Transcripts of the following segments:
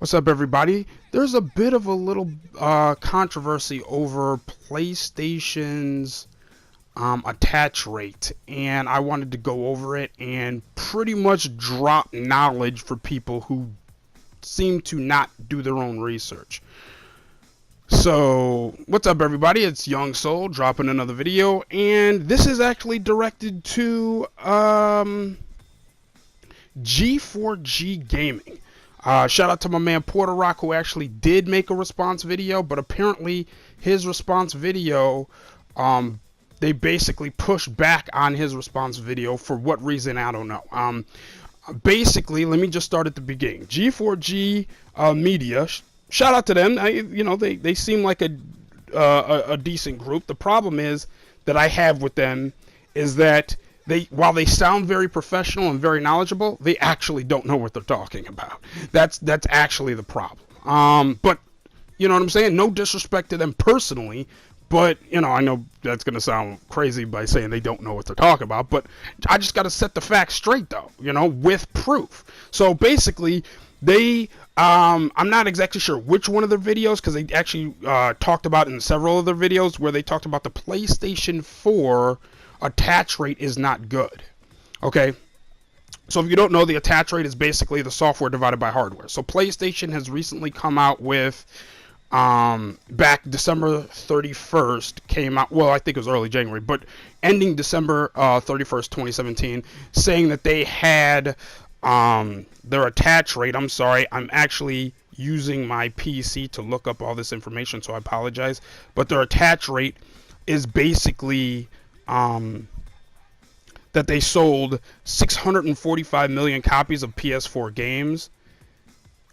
What's up, everybody? There's a bit of a little controversy over PlayStation's attach rate, and I wanted to go over it and pretty much drop knowledge for people who seem to not do their own research. So, what's up, everybody? It's Young Soul dropping another video, and this is actually directed to G4G Gaming. Shout out to my man Porter Rock, who actually did make a response video, but apparently his response video, they basically pushed back on his response video. For what reason, I don't know. Basically, let me just start at the beginning. G4G Media, shout out to them. They seem like a decent group. The problem is that I have with them is that while they sound very professional and very knowledgeable, they actually don't know what they're talking about. That's actually the problem. But you know what I'm saying? No disrespect to them personally, but I know that's gonna sound crazy by saying they don't know what they're talking about. But I just got to set the facts straight, though. With proof. So basically, I'm not exactly sure which one of their videos, because they actually talked about in several of their videos where they talked about the PlayStation 4 attach rate is not good. Okay, so if you don't know, the attach rate is basically the software divided by hardware. So PlayStation has recently come out with back December 31st came out, well, I think it was early January, but ending December 31st 2017, saying that they had their attach rate. I'm sorry, I'm actually using my PC to look up all this information, so I apologize, but their attach rate is basically that they sold 645 million copies of PS4 games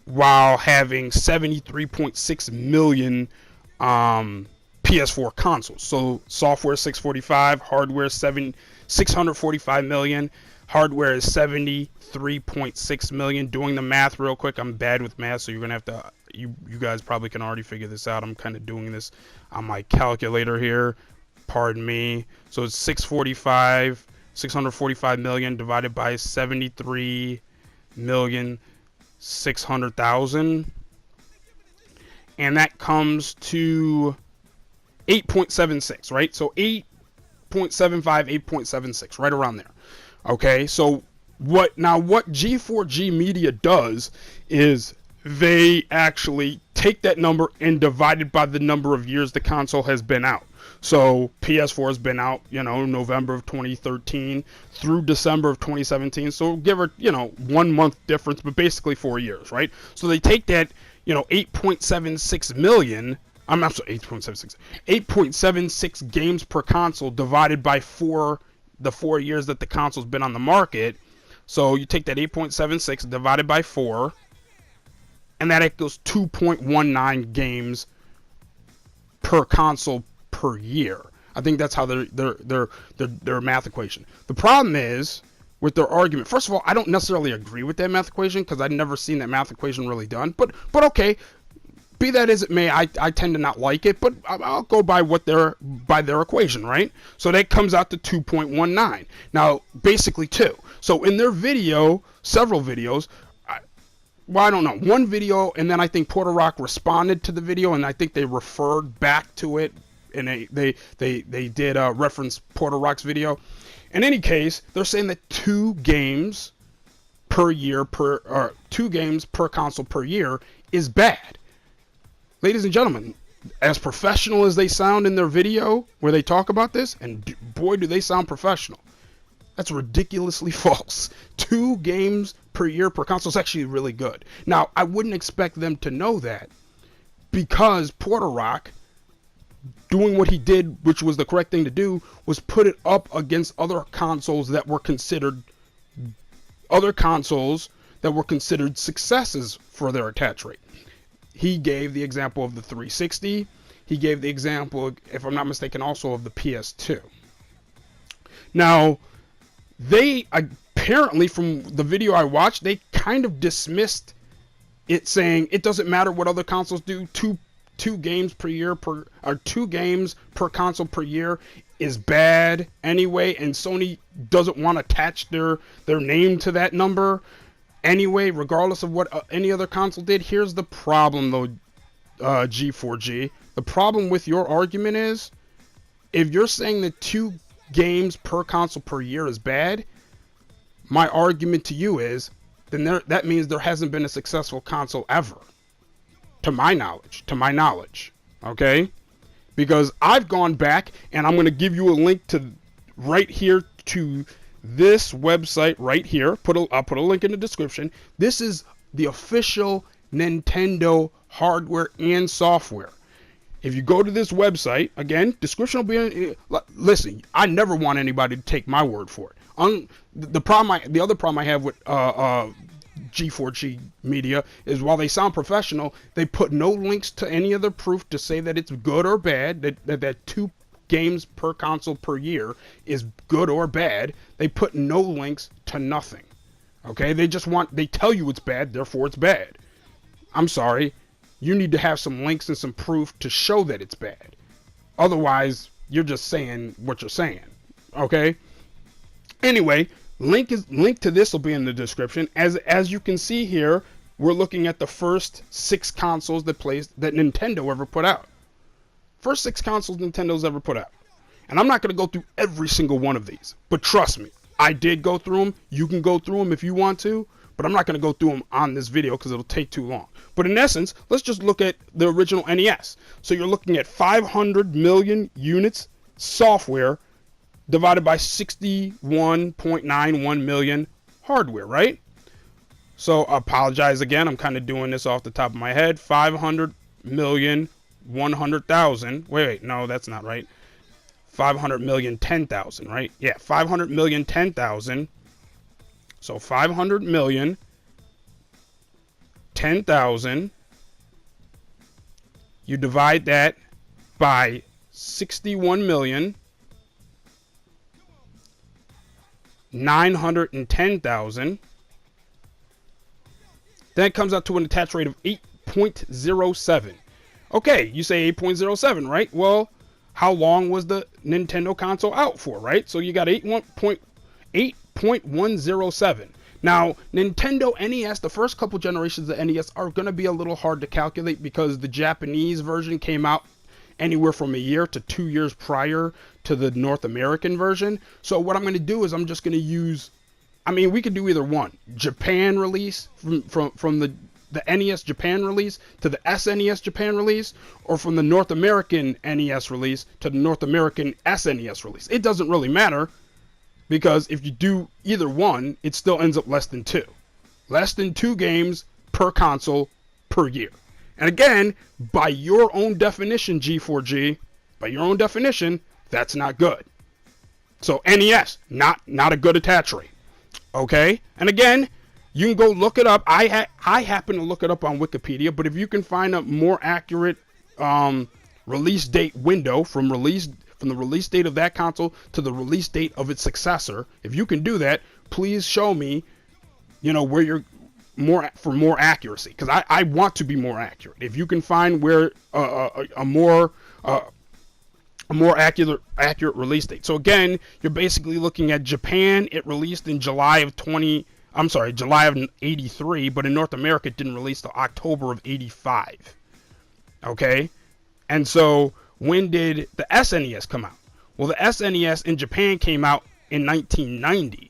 while having 73.6 million PS4 consoles. So software 645, hardware 645 million, hardware is 73.6 million. Doing the math real quick, I'm bad with math, so you're gonna have to, you guys probably can already figure this out. I'm kind of doing this on my calculator here. Pardon me. So it's 645 million divided by 73,600,000, and that comes to 8.76, right? So 8.75, 8.76, right around there. Okay, so what G4G Media does is they actually take that number and divide it by the number of years the console has been out. So PS4 has been out, November of 2013 through December of 2017. So give her, 1 month difference, but basically 4 years, right? So they take that, 8.76 million. I'm not sorry, 8.76 games per console divided by the 4 years that the console's been on the market. So you take that 8.76 divided by 4, and that equals 2.19 games per console per year. I think that's how their math equation. The problem is with their argument. First of all, I don't necessarily agree with that math equation because I've never seen that math equation really done. But okay, be that as it may, I tend to not like it. But I'll go by their equation, right? So that comes out to 2.19. Now, basically 2. So in their video, several videos. Well, I don't know. One video, and then I think Porter Rock responded to the video, and I think they referred back to it, and they did reference Porter Rock's video. In any case, they're saying that 2 games per console per year is bad. Ladies and gentlemen, as professional as they sound in their video where they talk about this, and boy do they sound professional, that's ridiculously false. 2 games per year per console is actually really good. Now, I wouldn't expect them to know that because Porter Rock, doing what he did, which was the correct thing to do, was put it up against other consoles that were considered successes for their attach rate. He gave the example of the 360. He gave the example, if I'm not mistaken, also of the PS2. Now, they apparently, from the video I watched, they kind of dismissed it, saying it doesn't matter what other consoles do. Two games per console per year is bad anyway, and Sony doesn't want to attach their name to that number. anyway, regardless of what any other console did. Here's the problem, though, G4G. The problem with your argument is, if you're saying that 2 games per console per year is bad, my argument to you is, then that means there hasn't been a successful console ever, to my knowledge, okay? Because I've gone back, and I'm going to give you a link to right here to this website right here. I'll put a link in the description. This is the official Nintendo hardware and software. If you go to this website, again, description will be in. Listen, I never want anybody to take my word for it. The other problem I have with G4G Media is, while they sound professional, they put no links to any other proof to say that it's good or bad, that 2 games per console per year is good or bad. They put no links to nothing. Okay? They tell you it's bad, therefore it's bad. I'm sorry. You need to have some links and some proof to show that it's bad. Otherwise, you're just saying what you're saying. Okay? Anyway, link to this will be in the description. As you can see here, we're looking at the first 6 consoles that Nintendo ever put out. First 6 consoles Nintendo's ever put out. And I'm not going to go through every single one of these. But trust me, I did go through them. You can go through them if you want to. But I'm not going to go through them on this video because it'll take too long. But in essence, let's just look at the original NES. So you're looking at 500 million units software divided by 61.91 million hardware, right? So I apologize again. I'm kind of doing this off the top of my head. 500 million 100,000. Wait, no, that's not right. 500 million 10,000, right? Yeah, 500 million 10,000. So 500 million 10,000. You divide that by 61 million 910,000. Then it comes out to an attach rate of 8.07. Okay, you say 8.07, right? Well, how long was the Nintendo console out for, right? So you got 8.107. Now, Nintendo NES, the first couple generations of NES are going to be a little hard to calculate because the Japanese version came out anywhere from a year to 2 years prior to the North American version. So what I'm going to do is I'm just going to use, we could do either one. Japan release from the NES Japan release to the SNES Japan release, or from the North American NES release to the North American SNES release. It doesn't really matter, because if you do either one, it still ends up less than 2. Less than 2 games per console per year. And again, by your own definition, G4G, by your own definition, that's not good. So NES, not a good attach rate. Okay? And again, you can go look it up. I happen to look it up on Wikipedia, but if you can find a more accurate release date window from the release date of that console to the release date of its successor, if you can do that, please show me, where you're more accuracy, because I want to be more accurate. If you can find where a more accurate release date. So again, you're basically looking at Japan. It released in July of 83, but in North America it didn't release till October of 85. Okay? And so when did the SNES come out? Well, the SNES in Japan came out in 1990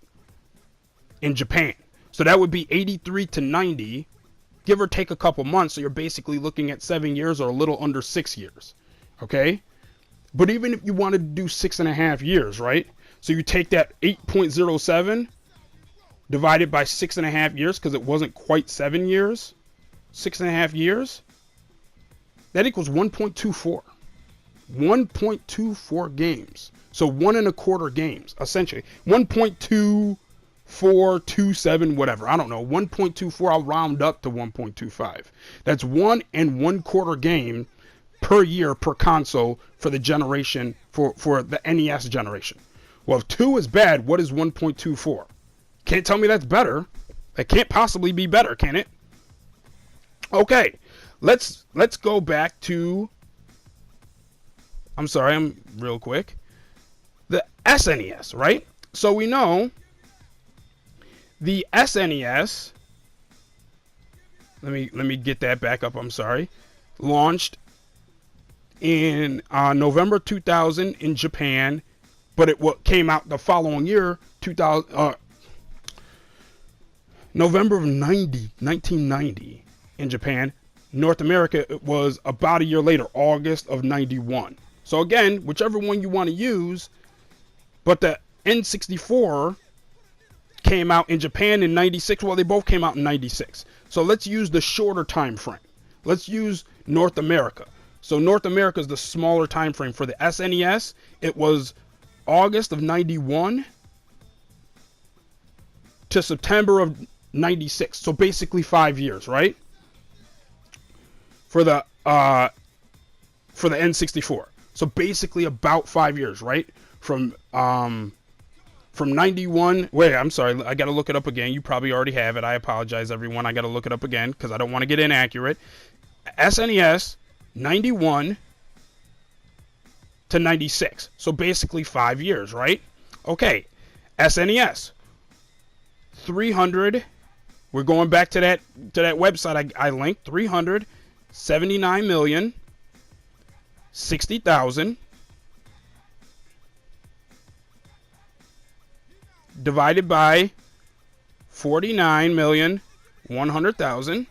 in Japan. So that would be 83 to 90, give or take a couple months. So you're basically looking at 7 years or a little under 6 years. Okay? But even if you wanted to do 6.5 years, right? So you take that 8.07 divided by 6.5 years, because it wasn't quite 7 years. 6.5 years. That equals 1.24. 1.24 games. So 1.25 games, essentially. 1.2427, whatever. I don't know. 1.24, I'll round up to 1.25. That's 1 1/4 game per year per console for the generation, for the NES generation. Well, if 2 is bad, what is 1.24? Can't tell me that's better. That can't possibly be better, can it? Okay, let's go back to, I'm real quick. The SNES, right? So we know the SNES Let me get that back up. I'm sorry. Launched in November 2000 in Japan, but it came out the following year, 2000, November of 1990 in Japan. North America, it was about a year later, August of 91. So again, whichever one you want to use, but the N64 came out in Japan in 96. Well, they both came out in 96. So let's use the shorter time frame. Let's use North America. So North America is the smaller time frame. For the SNES, it was August of 91 to September of 96. So basically 5 years, right? For the N64. So basically about 5 years, right? From 91. Wait, I'm sorry. I got to look it up again. You probably already have it. I apologize, everyone. I got to look it up again because I don't want to get inaccurate. SNES, 91 to 96. So basically 5 years, right? Okay. SNES, 300. We're going back to that website I linked. 379,060,000 divided by 49,100,000.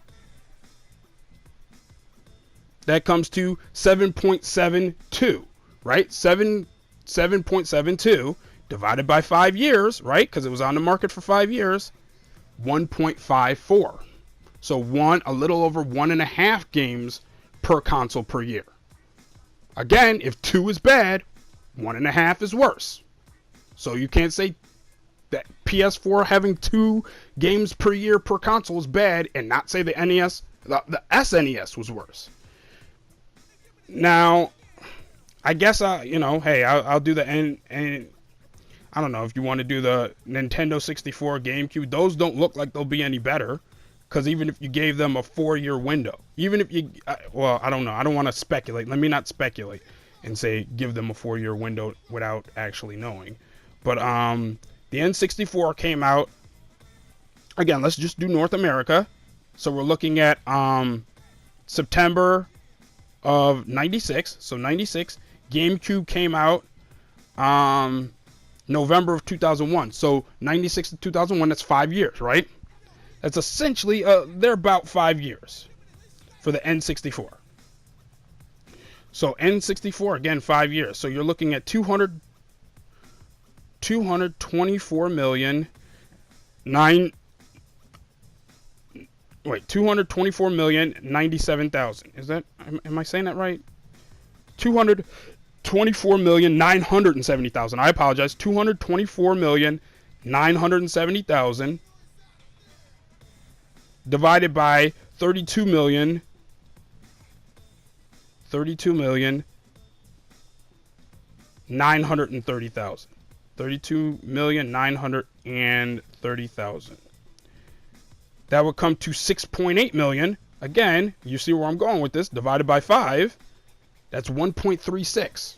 That comes to 7.72, right? 7.72 divided by 5 years, right? Because it was on the market for 5 years. 1.54. So a little over 1.5 games per console per year. Again, if 2 is bad, 1.5 is worse. So you can't say that PS4 having 2 games per year per console is bad and not say the SNES was worse. Now, I guess hey, I'll do the and I don't know if you want to do the Nintendo 64, GameCube. Those don't look like they'll be any better, because even if you gave them a 4-year window, even if you, well, I don't know. I don't want to speculate. Let me not speculate and say give them a 4-year window without actually knowing. But the N64 came out. Again, let's just do North America. So we're looking at September of 96. So 96. GameCube came out November of 2001. So 96 to 2001, that's 5 years, right? That's essentially, they're about 5 years for the N64. So N64, again, 5 years. So you're looking at 224,097,000. Is that, am I saying that right? 224,970,000. I apologize. 224,970,000 divided by 32,930,000. 32,930,000. That would come to 6.8 million. Again, you see where I'm going with this. Divided by 5, that's 1.36.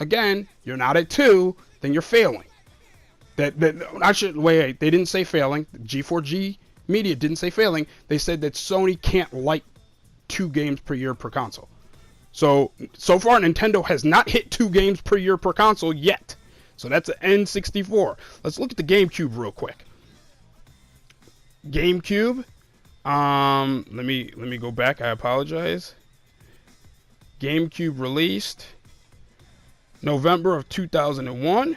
Again, you're not at 2, then you're failing. I should wait. They didn't say failing. G4G Media didn't say failing. They said that Sony can't like 2 games per year per console. So far, Nintendo has not hit 2 games per year per console yet. So that's an N64. Let's look at the GameCube real quick. GameCube. Let me go back. I apologize. GameCube released November of 2001.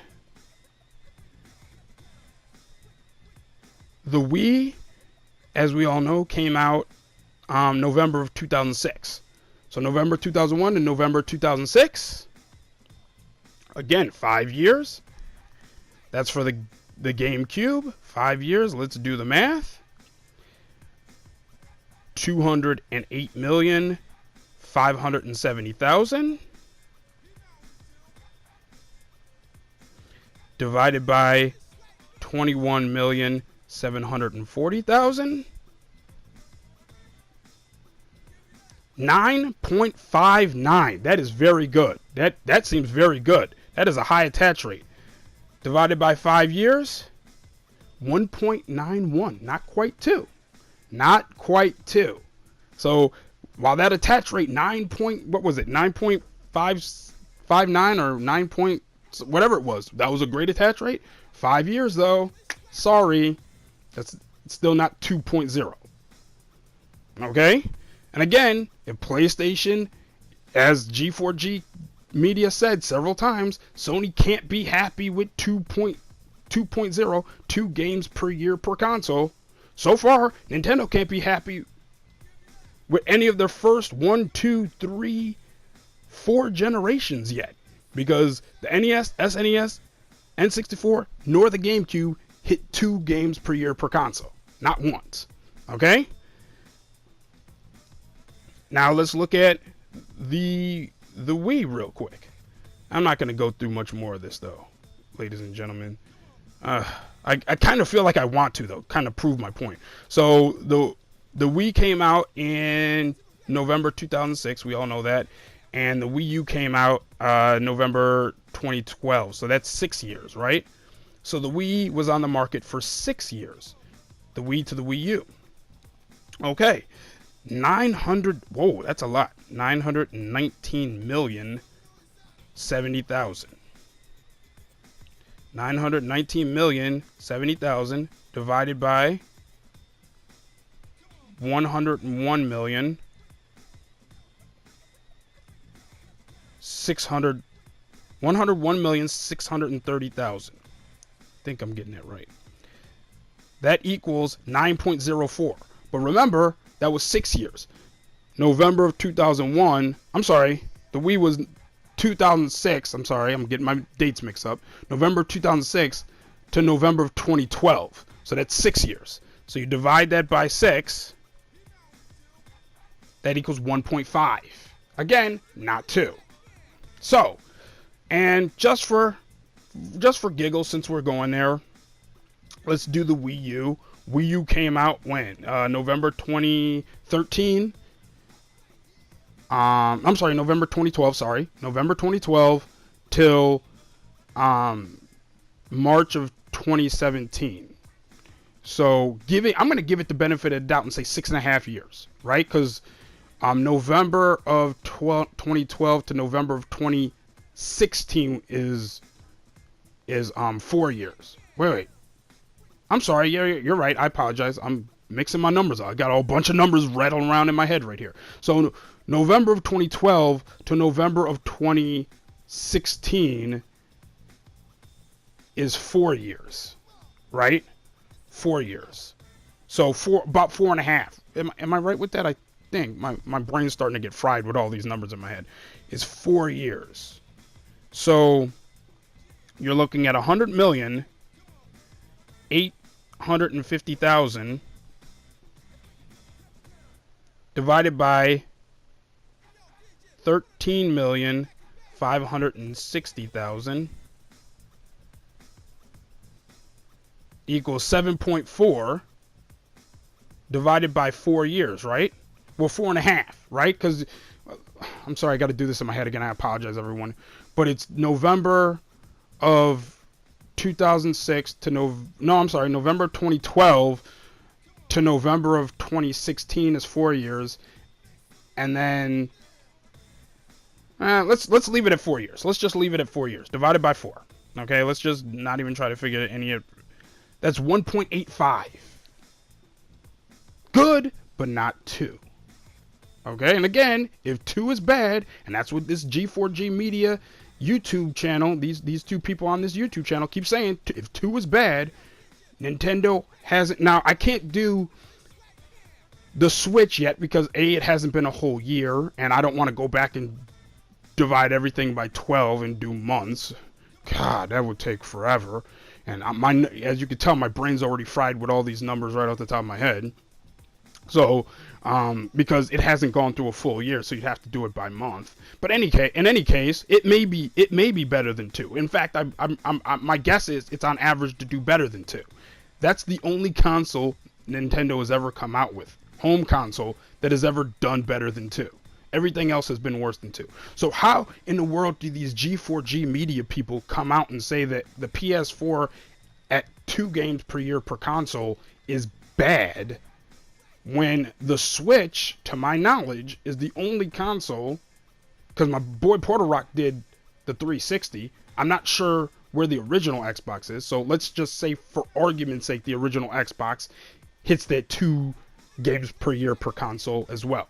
The Wii, as we all know, came out November of 2006. So November 2001 and November 2006. Again, 5 years. That's for the GameCube. 5 years. Let's do the math. 208,570,000 divided by 21,740,000. 9.59. That is very good. That seems very good. That is a high attach rate. Divided by 5 years, 1.91. Not quite 2. Not quite 2. So while that attach rate 9.59 or 9 point whatever it was, that was a great attach rate. 5 years though, sorry, that's still not 2.0. Okay? And again, if PlayStation, as G4G Media said several times, Sony can't be happy with 2.0, 2 games per year per console. So far, Nintendo can't be happy with any of their first 1, 2, 3, 4 generations yet. Because the NES, SNES, N64, nor the GameCube hit 2 games per year per console. Not once. Okay? Now let's look at the Wii real quick. I'm not going to go through much more of this though, ladies and gentlemen. I kind of feel like I want to though, kind of prove my point. So the Wii came out in November 2006. We all know that. And the Wii U came out November 2012. So that's 6 years, right? So the Wii was on the market for 6 years. The Wii to the Wii U. Okay. 900, whoa, that's a lot. 919,070,000. 919,070,000 divided by 101,630,000. I think I'm getting it right. That equals 9.04. But remember, that was 6 years. November of 2001. I'm sorry. The Wii was 2006. I'm sorry. I'm getting my dates mixed up. November 2006 to November of 2012. So that's 6 years. So you divide that by 6. That equals 1.5. Again, not 2. So, and just for giggles, since we're going there, let's do the Wii U. Wii U came out when? November 2013. I'm sorry, November 2012. Sorry, November 2012 till March of 2017. So I'm going to give it the benefit of the doubt and say 6.5 years, right? Because November of 2012 to November of 2016 is 4 years. Wait. I'm sorry. Yeah, you're right. I apologize. I'm mixing my numbers up. I got a whole bunch of numbers rattling around in my head right here. So November of 2012 to November of 2016 is 4 years, right? 4 years. So about 4.5. Am I right with that? I think my brain's starting to get fried with all these numbers in my head. It's 4 years. So you're looking at 100,850,000 divided by 13,560,000 equals 7.4 divided by 4 years, right? Well, 4.5, right? Because I'm sorry, I got to do this in my head again. I apologize, everyone. But it's November of 2006 to November 2012 to November of 2016 is 4 years, and then let's leave it at 4 years. Let's just leave it at 4 years divided by 4. Okay, let's just not even try to figure any of. That's 1.85. Good, but not 2. Okay, and again, if 2 is bad, and that's what this G4G Media YouTube channel, these two people on this YouTube channel keep saying, if 2 is bad, Nintendo hasn't. Now, I can't do the Switch yet because it hasn't been a whole year, and I don't want to go back and divide everything by 12 and do months. God, that would take forever. And as you can tell, my brain's already fried with all these numbers right off the top of my head. So, because it hasn't gone through a full year, so you'd have to do it by month. But in any case, it may be better than 2. In fact, my guess is it's on average to do better than 2. That's the only console Nintendo has ever come out with, home console, that has ever done better than 2. Everything else has been worse than 2. So how in the world do these G4G Media people come out and say that the PS4 at 2 games per year per console is bad, when the Switch, to my knowledge, is the only console, because my boy Porter Rock did the 360. I'm not sure where the original Xbox is, so let's just say, for argument's sake, the original Xbox hits that 2 games per year per console as well.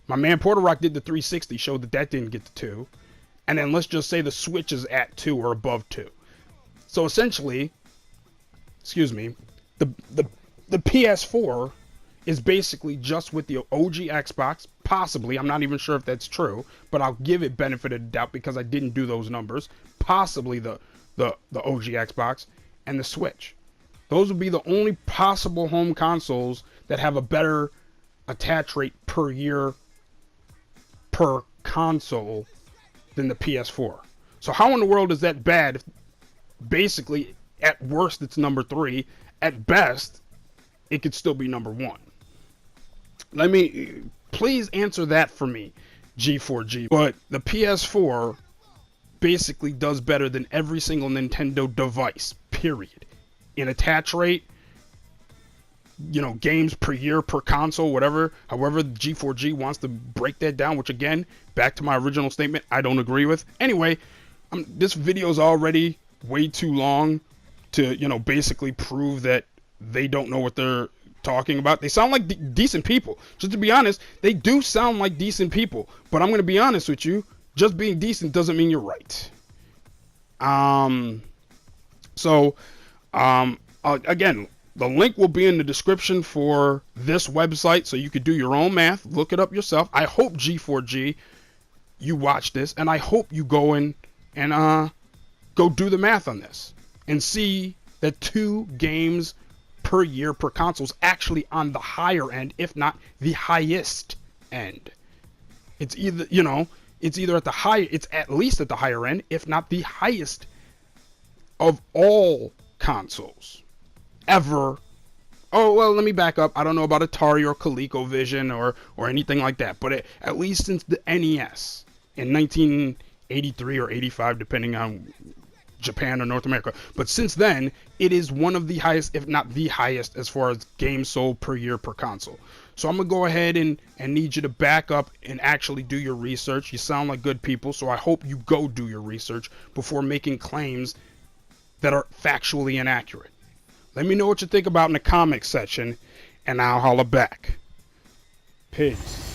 My man Porter Rock did the 360, showed that didn't get to 2, and then let's just say the Switch is at 2 or above 2. So essentially, the PS4 is basically just with the OG Xbox, possibly, I'm not even sure if that's true, but I'll give it benefit of the doubt because I didn't do those numbers, possibly the OG Xbox and the Switch. Those would be the only possible home consoles that have a better attach rate per year per console than the PS4. So how in the world is that bad if basically at worst it's number 3, at best it could still be number 1? Please answer that for me, G4G. But the PS4 basically does better than every single Nintendo device, period. In attach rate, games per year per console, whatever, however G4G wants to break that down, which again, back to my original statement, I don't agree with. Anyway, this video is already way too long to, basically prove that they don't know what they're talking about. They sound like decent people. Just to be honest, they do sound like decent people. But I'm going to be honest with you, just being decent doesn't mean you're right. Again, the link will be in the description for this website, so you could do your own math, look it up yourself. I hope, G4G, you watch this, and I hope you go in and go do the math on this and see that 2 games per year per console is actually on the higher end, if not the highest end. It's either, it's at least at the higher end, if not the highest of all consoles ever. Oh, well, let me back up. I don't know about Atari or ColecoVision or anything like that, but at least since the NES in 1983 or 85, depending on Japan or North America. But since then, it is one of the highest, if not the highest, as far as games sold per year per console. So I'm going to go ahead and need you to back up and actually do your research. You sound like good people, so I hope you go do your research before making claims that are factually inaccurate. Let me know what you think about in the comments section, and I'll holla back. Peace.